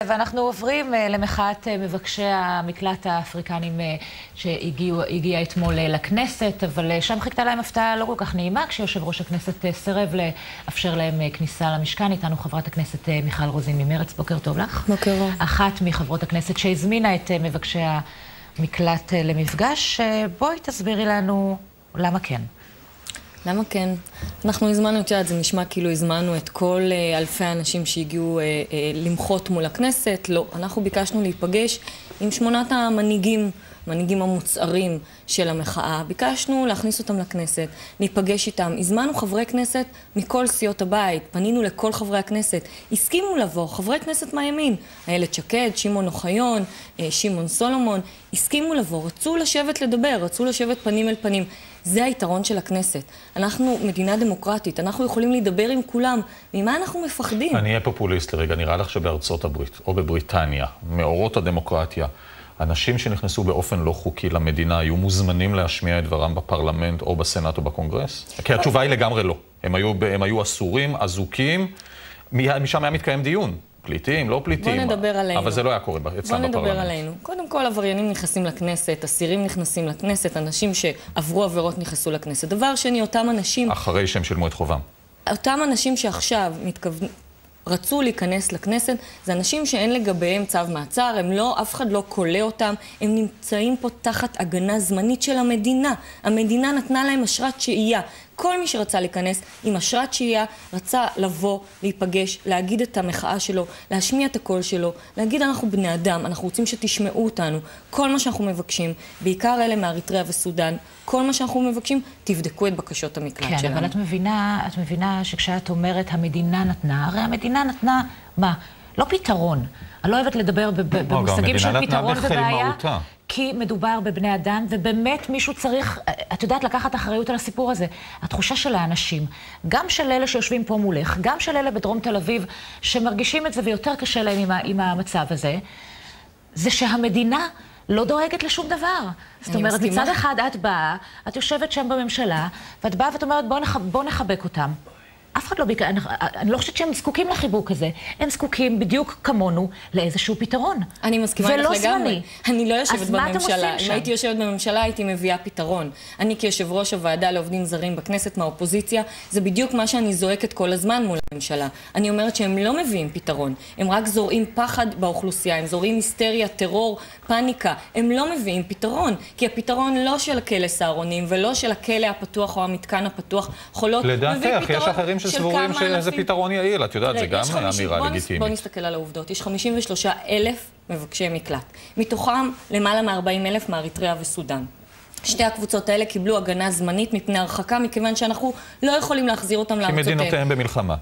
ואנחנו עוברים למחאת מבקשי המקלט האפריקנים שהגיעה אתמול לכנסת, אבל שם חיכתה להם הפתעה לא כל כך נעימה, כשיושב ראש הכנסת סירב לאפשר להם כניסה למשכן. איתנו חברת הכנסת מיכל רוזין ממרץ. בוקר טוב לך. בוקר טוב. אחת מחברות הכנסת שהזמינה את מבקשי המקלט למפגש. בואי תסבירי לנו למה כן. למה כן? אנחנו הזמנו את זה נשמע כאילו הזמנו את כל אלפי האנשים שהגיעו למחות מול הכנסת. לא, אנחנו ביקשנו להיפגש עם 8 המנהיגים המוצערים של המחאה. ביקשנו להכניס אותם לכנסת, להיפגש איתם. הזמנו חברי כנסת מכל סיעות הבית, פנינו לכל חברי הכנסת. הסכימו לבוא, חברי כנסת מהימין, איילת שקד, שמעון אוחיון, שמעון סולומון, הסכימו לבוא, רצו לשבת לדבר, רצו לשבת פנים אל פנים. זה היתרון של הכנסת. אנחנו מדינה דמוקרטית, אנחנו יכולים לדבר עם כולם. ממה אנחנו מפחדים? אני אהיה פופוליסט לרגע, נראה לך שבארצות הברית או בבריטניה, מאורות הדמוקרטיה, אנשים שנכנסו באופן לא חוקי למדינה היו מוזמנים להשמיע את דברם בפרלמנט או בסנאט או בקונגרס? כי התשובה היא לגמרי לא. הם היו אסורים, אזוקים, משם היה מתקיים דיון. פליטים, לא פליטים. בוא נדבר עלינו. אבל זה לא היה קורה אצלם בפרלמנט. בוא נדבר עלינו. קודם כל, עבריינים נכנסים לכנסת, אסירים נכנסים לכנסת, אנשים שעברו עבירות נכנסו לכנסת. דבר שני, אותם אנשים... אחרי שהם שילמו את חובם. אותם אנשים שעכשיו רצו להיכנס לכנסת, זה אנשים שאין לגביהם צו מעצר, אף אחד לא קולה אותם, הם נמצאים פה תחת הגנה זמנית של המדינה. המדינה נתנה להם אשרת שהייה. כל מי שרצה להיכנס עם אשרת שהייה, רצה לבוא, להיפגש, להגיד את המחאה שלו, להשמיע את הקול שלו, להגיד אנחנו בני אדם, אנחנו רוצים שתשמעו אותנו. כל מה שאנחנו מבקשים, בעיקר אלה מאריתריאה וסודן, כל מה שאנחנו מבקשים, תבדקו את בקשות המקלט שלנו. כן, אבל את מבינה שכשאת אומרת המדינה נתנה, הרי המדינה נתנה, מה? לא פתרון. אני לא אוהבת לדבר במושגים של פתרון ובעיה, כי מדובר בבני אדם, ובאמת מישהו צריך, את יודעת, לקחת אחריות על הסיפור הזה. התחושה של האנשים, גם של אלה שיושבים פה מולך, גם של אלה בדרום תל אביב, שמרגישים את זה ויותר קשה להם עם המצב הזה, זה שהמדינה לא דואגת לשום דבר. זאת אומרת, מצד אחד את באה, את יושבת שם בממשלה, ואת באה ואת אומרת, בוא נחבק אותם. אף אחד לא ביקר, אני לא חושבת שהם זקוקים לחיבוק הזה. הם זקוקים בדיוק כמונו לאיזשהו פתרון. אני מסכימה איתך לגמרי. ולא זמני. אני לא יושבת בממשלה. אז מה אתם עושים שם? אם הייתי יושבת בממשלה, הייתי מביאה פתרון. אני כיושב ראש הוועדה לעובדים זרים בכנסת מהאופוזיציה, זה בדיוק מה שאני זועקת כל הזמן מול הממשלה. אני אומרת שהם לא מביאים פתרון. הם רק זורעים פחד באוכלוסייה, הם זורעים היסטריה, טרור, פאניקה. הם לא מביאים פתרון, כי הפתרון לא של הכלא סהרונים ולא של הכלא הפתוח או המתקן הפתוח. לדעתך, יש אחרים שסבורים שזה פתרון יעיל, את יודעת, זה גם אמירה לגיטימית. בוא נסתכל על העובדות. יש 53,000 מבקשי מקלט. מתוכם למעלה מ-40,000 מאריתריאה וסודן. שתי הקבוצות האלה קיבלו הגנה זמנית מפני הרחקה, מכיוון שאנחנו לא יכולים להחזיר אותם לארצותיהם. כי מדינותיהם במלחמה.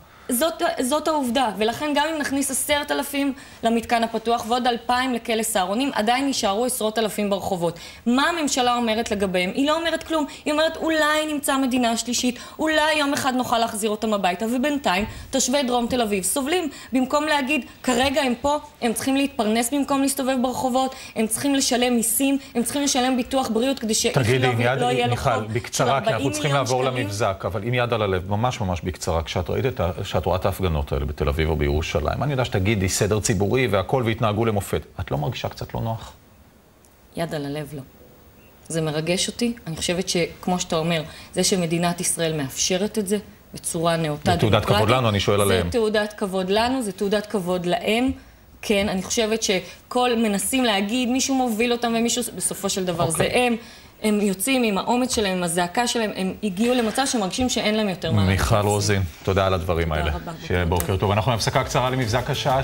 זאת העובדה, ולכן גם אם נכניס 10,000 למתקן הפתוח ועוד 2,000 לכלא סהרונים, עדיין נשארו 10,000 ברחובות. מה הממשלה אומרת לגביהם? היא לא אומרת כלום. היא אומרת, אולי נמצא מדינה שלישית, אולי יום אחד נוכל להחזיר אותם הביתה, ובינתיים תושבי דרום תל אביב סובלים. במקום להגיד, כרגע הם פה, הם צריכים להתפרנס במקום להסתובב ברחובות, הם צריכים לשלם מיסים, הם צריכים לשלם ביטוח בריאות כדי תגידי, מיכל, בקצרה, כי אנחנו צריכים לעבור למבזק, אבל עם יד על הלב, ממש בקצרה, כשאת רואה את ההפגנות האלה בתל אביב או בירושלים, אני יודע שתגידי סדר ציבורי והכל והתנהגו למופת. את לא מרגישה קצת לא נוח? יד על הלב לא. זה מרגש אותי. אני חושבת שכמו שאתה אומר, זה שמדינת ישראל מאפשרת את זה בצורה נאותה דמוקרטית. זה תעודת כבוד לנו, אני שואל עליהם. זה תעודת כבוד לנו, זה תעודת כבוד להם. כן, אני חושבת שכל מנסים להגיד, מישהו מוביל אותם ומישהו, בסופו של דבר זה הם יוצאים עם האומץ שלהם, עם הזעקה שלהם, הם הגיעו למצב שמרגישים שאין להם יותר מה. מיכל רוזין, תודה על הדברים האלה. תודה רבה. שיהיה בוקר טוב. אנחנו בהפסקה קצרה למבזק השעה.